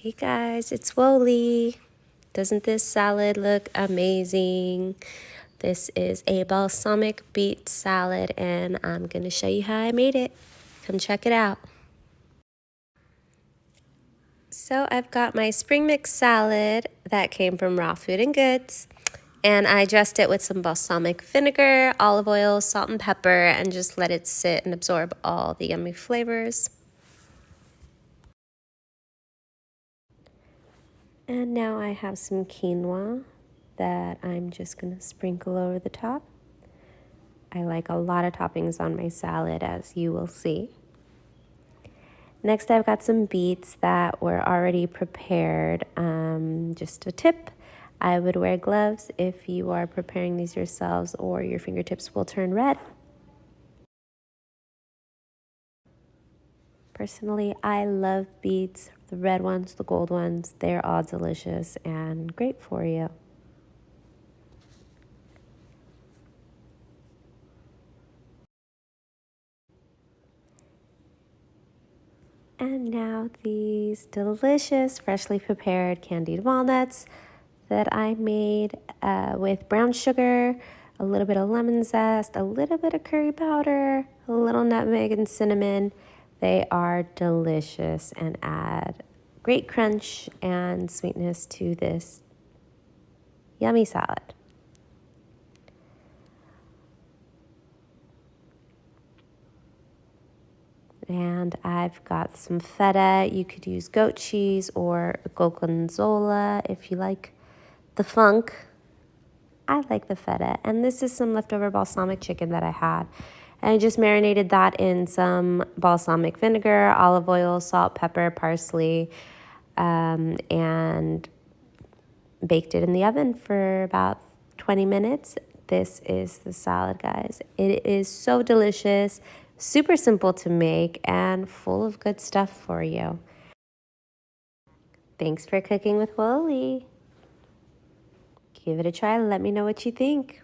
Hey guys, it's Woli. Doesn't this salad look amazing? This is a balsamic beet salad and I'm going to show you how I made it. Come check it out. So I've got my spring mix salad that came from Raw Food and Goods, and I dressed it with some balsamic vinegar, olive oil, salt and pepper, and just let it sit and absorb all the yummy flavors. And now I have some quinoa that I'm just going to sprinkle over the top. I like a lot of toppings on my salad, as you will see. Next, I've got some beets that were already prepared. Just a tip, I would wear gloves if you are preparing these yourselves or your fingertips will turn red. Personally, I love beets, the red ones, the gold ones. They're all delicious and great for you. And now these delicious, freshly prepared candied walnuts that I made with brown sugar, a little bit of lemon zest, a little bit of curry powder, a little nutmeg and cinnamon. They are delicious and add great crunch and sweetness to this yummy salad. And I've got some feta. You could use goat cheese or gorgonzola if you like the funk. I like the feta. And this is some leftover balsamic chicken that I had. And I just marinated that in some balsamic vinegar, olive oil, salt, pepper, parsley, and baked it in the oven for about 20 minutes. This is the salad, guys. It is so delicious, super simple to make, and full of good stuff for you. Thanks for cooking with Woli. Give it a try and let me know what you think.